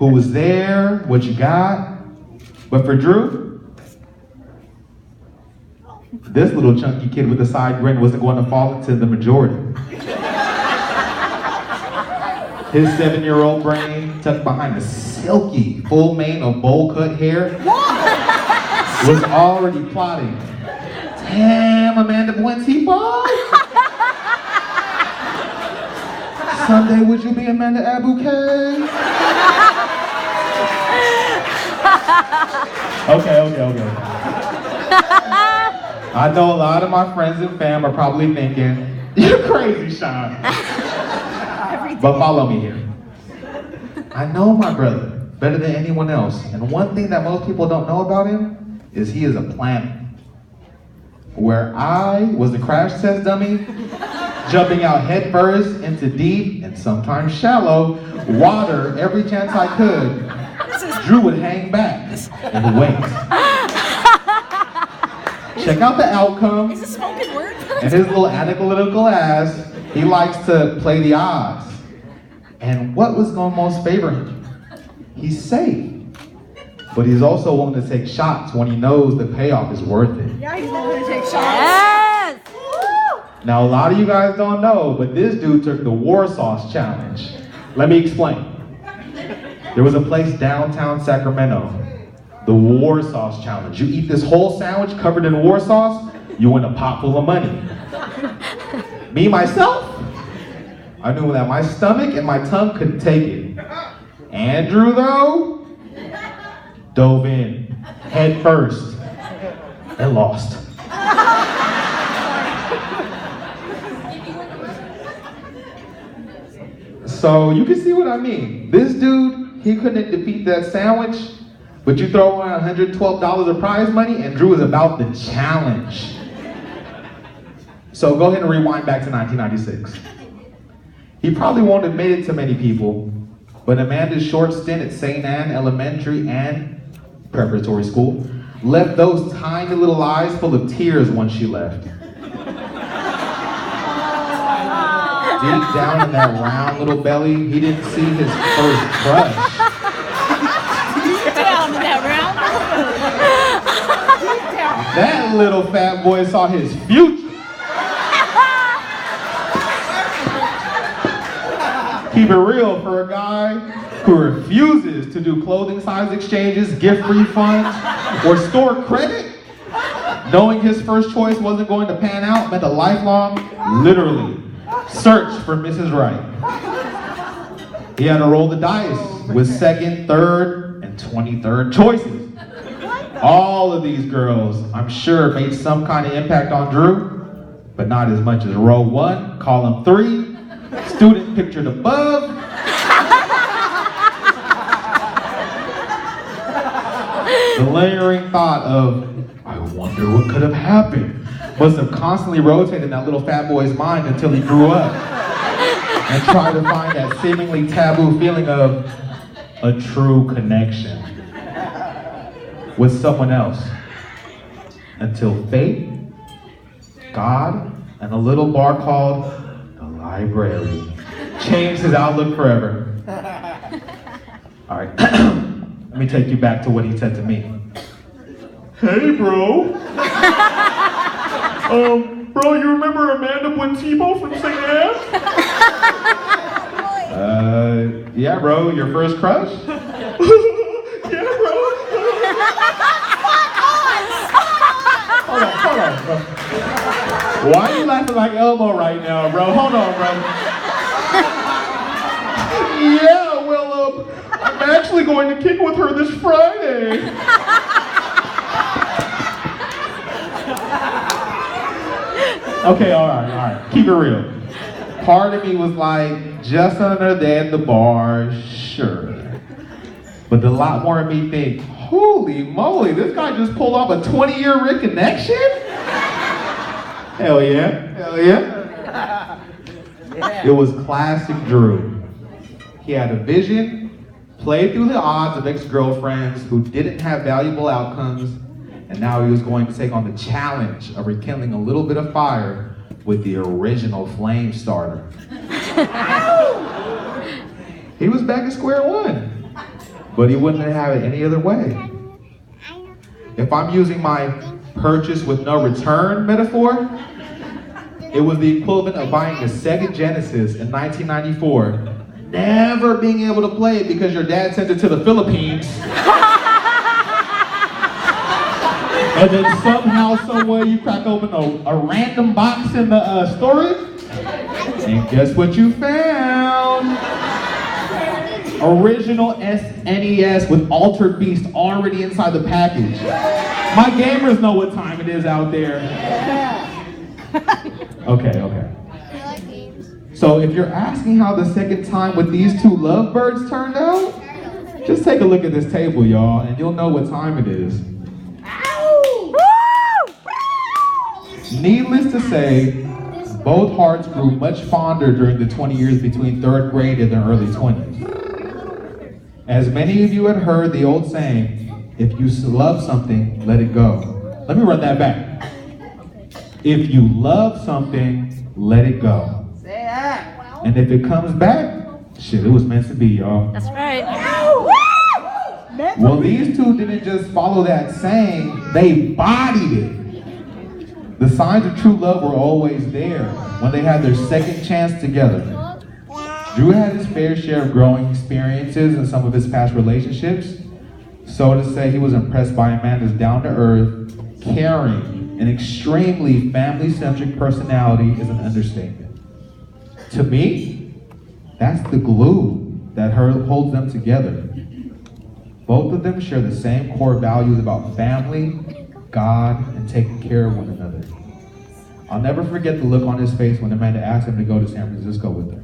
who was there, what you got. But for Drew, this little chunky kid with a side grin wasn't going to fall into the majority. His 7-year-old brain, tucked behind a silky, full mane of bowl-cut hair, was already plotting. Damn, Amanda Buentipo! Someday would you be Amanda Abuke? Okay. I know a lot of my friends and fam are probably thinking, you're crazy, Sean. But follow me here. I know my brother better than anyone else. And one thing that most people don't know about him is he is a planner. Where I was a crash test dummy, jumping out headfirst into deep and sometimes shallow water every chance I could, Drew would hang back and wait. Check out the outcome. Is this spoken word? And his little analytical ass, he likes to play the odds. And what was going to most favor him? He's safe. But he's also willing to take shots when he knows the payoff is worth it. Yeah, he's willing to take shots. Yes! Now, a lot of you guys don't know, but this dude took the war sauce challenge. Let me explain. There was a place downtown Sacramento, the war sauce challenge. You eat this whole sandwich covered in war sauce, you win a pot full of money. Me, myself, I knew that my stomach and my tongue couldn't take it. Andrew, though, dove in, head first, and lost. So you can see what I mean. This dude, he couldn't defeat that sandwich, but you throw around $112 of prize money, and Drew is about the challenge. So go ahead and rewind back to 1996. He probably won't admit it to many people, but Amanda's short stint at St. Anne Elementary and Preparatory School left those tiny little eyes full of tears once she left. Deep down in that round little belly, he didn't see his first crush. Deep down in that round. That little fat boy saw his future. Keep it real for a guy who refuses to do clothing size exchanges, gift refunds, or store credit. Knowing his first choice wasn't going to pan out meant a lifelong, literally, search for Mrs. Right. He had to roll the dice with second, third, and 23rd choices. All of these girls, I'm sure, made some kind of impact on Drew, but not as much as row 1, column 3, student pictured above. The layering thought of, I wonder what could have happened, must have constantly rotated in that little fat boy's mind until he grew up and tried to find that seemingly taboo feeling of a true connection with someone else. Until fate, God, and a little bar called the library changed his outlook forever. All right, let me take you back to what he said to me. Hey, bro. Bro, you remember Amanda Buentipo from St. Anne? Yeah, bro, your first crush? Yeah, bro. Hold on, bro. Why are you laughing like Elmo right now, bro? Hold on, bro. Yeah, well, I'm actually going to kick with her this Friday. Okay, all right. Keep it real. Part of me was like, just another day at the bar, sure. But the lot more of me think, holy moly, this guy just pulled off a 20-year reconnection? Hell yeah. It was classic Drew. He had a vision, played through the odds of ex-girlfriends who didn't have valuable outcomes, and now he was going to take on the challenge of rekindling a little bit of fire with the original flame starter. He was back at square one. but he wouldn't have it any other way. If I'm using my purchase with no return metaphor, it was the equivalent of buying a Sega Genesis in 1994, never being able to play it because your dad sent it to the Philippines, and then somehow, someway, you crack open a random box in the storage, and guess what you found? Original SNES with Altered Beast already inside the package. My gamers know what time it is out there. Okay. So if you're asking how the second time with these two lovebirds turned out, just take a look at this table, y'all, and you'll know what time it is. Needless to say, both hearts grew much fonder during the 20 years between 3rd grade and their early 20s. As many of you had heard the old saying, if you love something, let it go. Let me run that back. If you love something, let it go. Say that. And if it comes back, shit, it was meant to be, y'all. That's right. Well, these two didn't just follow that saying, they bodied it. The signs of true love were always there when they had their second chance together. Drew had his fair share of growing experiences in some of his past relationships. So to say he was impressed by Amanda's down-to-earth, caring, and extremely family-centric personality is an understatement. To me, that's the glue that holds them together. Both of them share the same core values about family, God, and taking care of one another. I'll never forget the look on his face when Amanda asked him to go to San Francisco with her.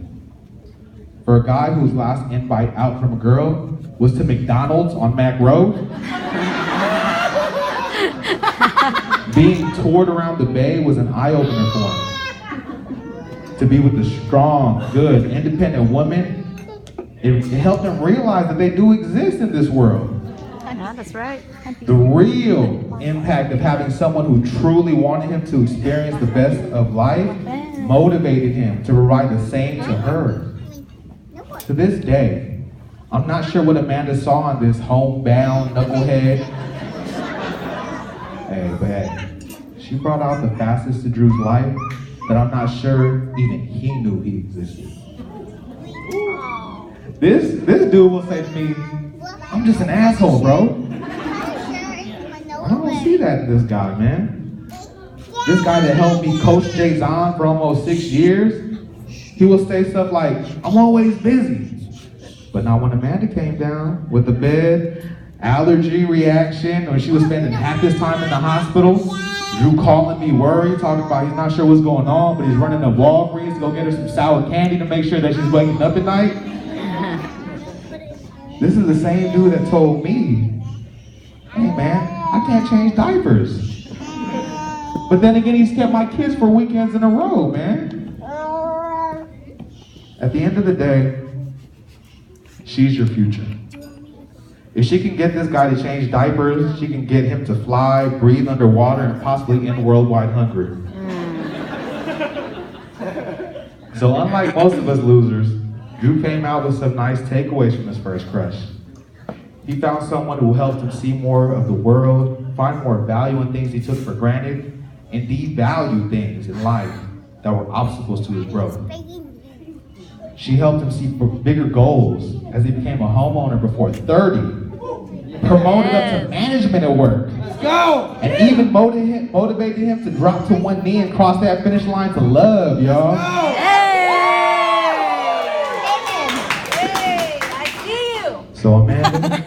For a guy whose last invite out from a girl was to McDonald's on Mac Road, being toured around the Bay was an eye-opener for him. To be with a strong, good, independent woman, it helped him realize that they do exist in this world. Yeah, that's right. The real impact of having someone who truly wanted him to experience the best of life motivated him to provide the same to her. To this day, I'm not sure what Amanda saw in this homebound knucklehead. But she brought out the fastest to Drew's life that I'm not sure even he knew he existed. This dude will say to me, I'm just an asshole, bro. I don't see that in this guy, man. This guy that helped me coach Jason for almost 6 years, he will say stuff like, I'm always busy. But now when Amanda came down with the bed, allergy reaction, or she was spending half his time in the hospital, Drew calling me worried, talking about he's not sure what's going on, but he's running to Walgreens to go get her some sour candy to make sure that she's waking up at night. This is the same dude that told me, hey man, I can't change diapers. But then again, he's kept my kids for weekends in a row, man. At the end of the day, she's your future. If she can get this guy to change diapers, she can get him to fly, breathe underwater, and possibly end worldwide hunger. So unlike most of us losers, Drew came out with some nice takeaways from his first crush. He found someone who helped him see more of the world, find more value in things he took for granted, and devalue things in life that were obstacles to his growth. She helped him see bigger goals as he became a homeowner before 30, promoted up to management at work, and even motivated him to drop to one knee and cross that finish line to love, y'all. So Amanda,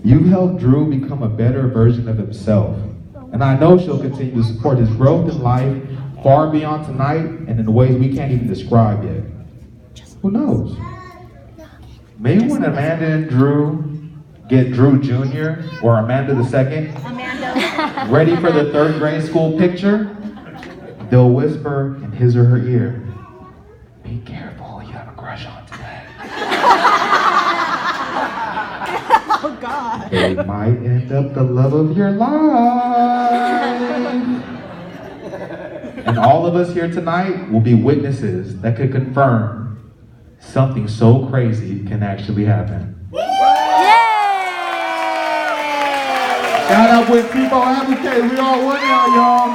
you've helped Drew become a better version of himself. And I know she'll continue to support his growth in life far beyond tonight and in ways we can't even describe yet. Who knows? Maybe when Amanda and Drew get Drew Jr. or Amanda the Second ready for the 3rd grade school picture, they'll whisper in his or her ear, be careful who you have a crush on today. Oh, God. They might end up the love of your life. And all of us here tonight will be witnesses that could confirm something so crazy can actually happen. Yeah! Shout out with Tebow Applegate. We all won y'all, y'all.